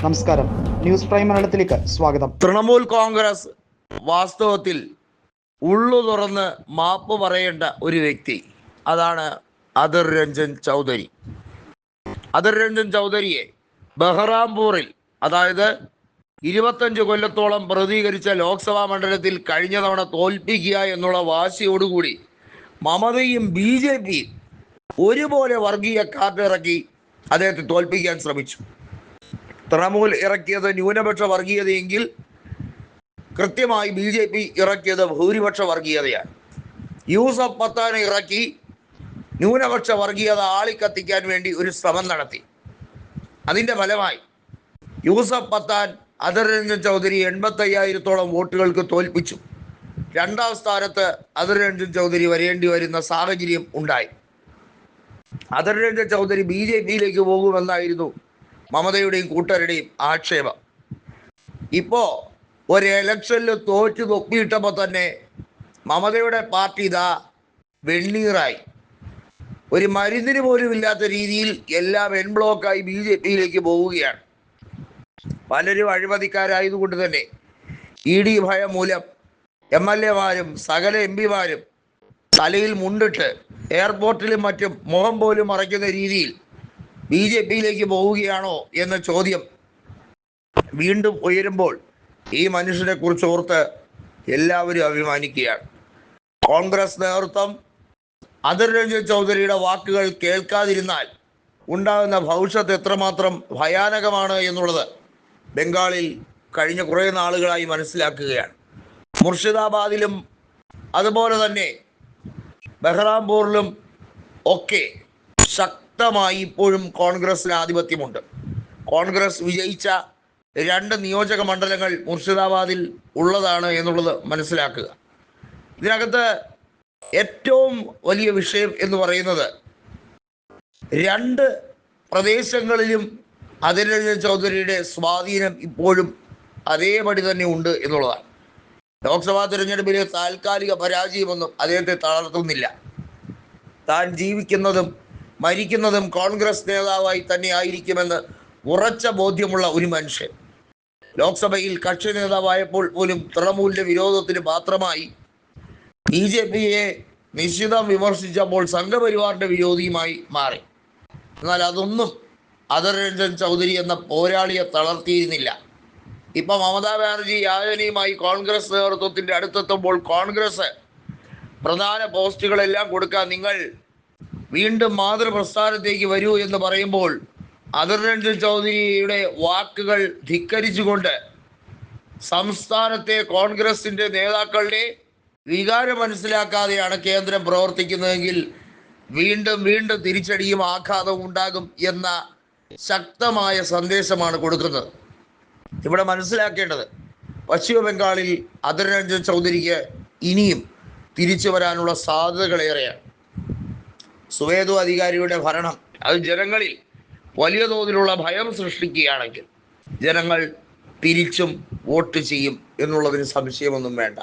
നമസ്കാരം, news prime മലയാളത്തിലേക്ക് സ്വാഗതം. തൃണമൂൽ കോൺഗ്രസ് വാസ്തവത്തിൽ ഉള്ളു തുറന്ന് മാപ്പ് പറയേണ്ട ഒരു വ്യക്തി, അതാണ് അധിർ രഞ്ജൻ ചൗധരി. അധിർ രഞ്ജൻ ചൗധരിയെ ബഹ്റാംപൂറിൽ, അതായത് 25 കൊല്ലത്തോളം പ്രതികരിച്ച ലോക്സഭാ മണ്ഡലത്തിൽ കഴിഞ്ഞ തവണ തോൽപ്പിക്കുക എന്നുള്ള വാശിയോടുകൂടി മമതയും BJPയും ഒരുപോലെ വർഗീയ കാർഡ് ഇറക്കി അദ്ദേഹത്തെ തോൽപ്പിക്കാൻ ശ്രമിച്ചു. തൃണമൂൽ ഇറക്കിയത് ന്യൂനപക്ഷ വർഗീയതയെങ്കിൽ കൃത്യമായി BJP ഇറക്കിയത് ഭൂരിപക്ഷ വർഗീയതയാണ്. യൂസഫ് പത്താനെ ഇറക്കി ന്യൂനപക്ഷ വർഗീയത ആളിക്കത്തിക്കാൻ വേണ്ടി ഒരു ശ്രമം നടത്തി. അതിൻ്റെ ഫലമായി യൂസഫ് പത്താൻ അധിർ രഞ്ജൻ ചൗധരി 85,000-ഓളം വോട്ടുകൾക്ക് തോൽപ്പിച്ചു. രണ്ടാം സ്ഥാനത്ത് അധിർ രഞ്ജൻ ചൗധരി വരേണ്ടി വരുന്ന സാഹചര്യം ഉണ്ടായി. അധിർ രഞ്ജൻ ചൗധരി BJPയിലേക്ക് പോകുമെന്നായിരുന്നു മമതയുടെയും കൂട്ടരുടെയും ആക്ഷേപം. ഇപ്പോൾ ഒരു ഇലക്ഷനിൽ തോറ്റു തൊപ്പിയിട്ടപ്പോൾ തന്നെ മമതയുടെ പാർട്ടി ഇതാ വെണ്ണീറായി. ഒരു മരുന്നിന് പോലും ഇല്ലാത്ത രീതിയിൽ എല്ലാം എൻ ബ്ലോക്കായി BJPയിലേക്ക് പോവുകയാണ്. പലരും അഴിമതിക്കാരായതുകൊണ്ട് തന്നെ ED ഭയം മൂലം MLA-മാരും സകല MP-മാരും തലയിൽ മുണ്ടിട്ട് എയർപോർട്ടിലും മറ്റും മുഖം പോലും മറയ്ക്കുന്ന രീതിയിൽ BJPയിലേക്ക് പോവുകയാണോ എന്ന ചോദ്യം വീണ്ടും ഉയരുമ്പോൾ ഈ മനുഷ്യനെ കുറിച്ച് ഓർത്ത് എല്ലാവരും അഭിമാനിക്കുകയാണ്. കോൺഗ്രസ് നേതൃത്വം അധിർ രഞ്ജൻ ചൗധരിയുടെ വാക്കുകൾ കേൾക്കാതിരുന്നാൽ ഉണ്ടാകുന്ന ഭവിഷ്യത്ത് എത്രമാത്രം ഭയാനകമാണ് എന്നുള്ളത് ബംഗാളിൽ കഴിഞ്ഞ കുറേ നാളുകളായി മനസ്സിലാക്കുകയാണ്. മുർഷിദാബാദിലും അതുപോലെ തന്നെ ബഹ്റാംപൂറിലും ഒക്കെ ശക്തമായി ഇപ്പോഴും കോൺഗ്രസിന് ആധിപത്യമുണ്ട്. കോൺഗ്രസ് വിജയിച്ച 2 നിയോജക മണ്ഡലങ്ങൾ മുർഷിദാബാദിൽ ഉള്ളതാണ് എന്നുള്ളത് മനസ്സിലാക്കുക. ഇതിനകത്ത് ഏറ്റവും വലിയ വിഷയം എന്ന് പറയുന്നത് 2 പ്രദേശങ്ങളിലും അധിർ രഞ്ജൻ ചൗധരിയുടെ സ്വാധീനം ഇപ്പോഴും അതേപടി തന്നെ ഉണ്ട് എന്നുള്ളതാണ്. ലോക്സഭാ തിരഞ്ഞെടുപ്പിലെ താൽക്കാലിക പരാജയമൊന്നും അദ്ദേഹത്തെ തളർത്തുന്നില്ല. താൻ ജീവിക്കുന്നതും മരിക്കുന്നതും കോൺഗ്രസ് നേതാവായി തന്നെ ആയിരിക്കുമെന്ന് ഉറച്ച ബോധ്യമുള്ള ഒരു മനുഷ്യൻ. ലോക്സഭയിൽ കക്ഷി നേതാവായപ്പോൾ പോലും തൃണമൂലിന്റെ വിരോധത്തിന് പാത്രമായി BJPയെ നിശ്ചിതം വിമർശിച്ചപ്പോൾ സംഘപരിവാറിന്റെ വിരോധിയുമായി മാറി. എന്നാൽ അതൊന്നും അധിർ രഞ്ജൻ ചൗധരി എന്ന പോരാളിയെ തളർത്തിയിരുന്നില്ല. ഇപ്പം മമതാ ബാനർജി യാചനയുമായി കോൺഗ്രസ് നേതൃത്വത്തിൻ്റെ അടുത്തെത്തുമ്പോൾ കോൺഗ്രസ് പ്രധാന പോസ്റ്റുകളെല്ലാം കൊടുക്കാൻ നിങ്ങൾ വീണ്ടും മാതൃപ്രസ്ഥാനത്തേക്ക് വരൂ എന്ന് പറയുമ്പോൾ അധിർ രഞ്ജൻ ചൗധരിയുടെ വാക്കുകൾ ധിക്കരിച്ചുകൊണ്ട് സംസ്ഥാനത്തെ കോൺഗ്രസിൻ്റെ നേതാക്കളുടെ വികാരം മനസ്സിലാക്കാതെയാണ് കേന്ദ്രം പ്രവർത്തിക്കുന്നതെങ്കിൽ വീണ്ടും വീണ്ടും തിരിച്ചടിയും ആഘാതവും ഉണ്ടാകും എന്ന ശക്തമായ സന്ദേശമാണ് കൊടുക്കുന്നത്. ഇവിടെ മനസ്സിലാക്കേണ്ടത് പശ്ചിമ ബംഗാളിൽ അധിർ രഞ്ജൻ ചൗധരിക്ക് ഇനിയും തിരിച്ചു വരാനുള്ള സാധ്യതകളേറെയാണ്. സുവേദു അധികാരിയുടെ ഭരണം അത് ജനങ്ങളിൽ വലിയ തോതിലുള്ള ഭയം സൃഷ്ടിക്കുകയാണെങ്കിൽ ജനങ്ങൾ തിരിച്ചും വോട്ട് ചെയ്യും എന്നുള്ളതിന് സംശയമൊന്നും വേണ്ട.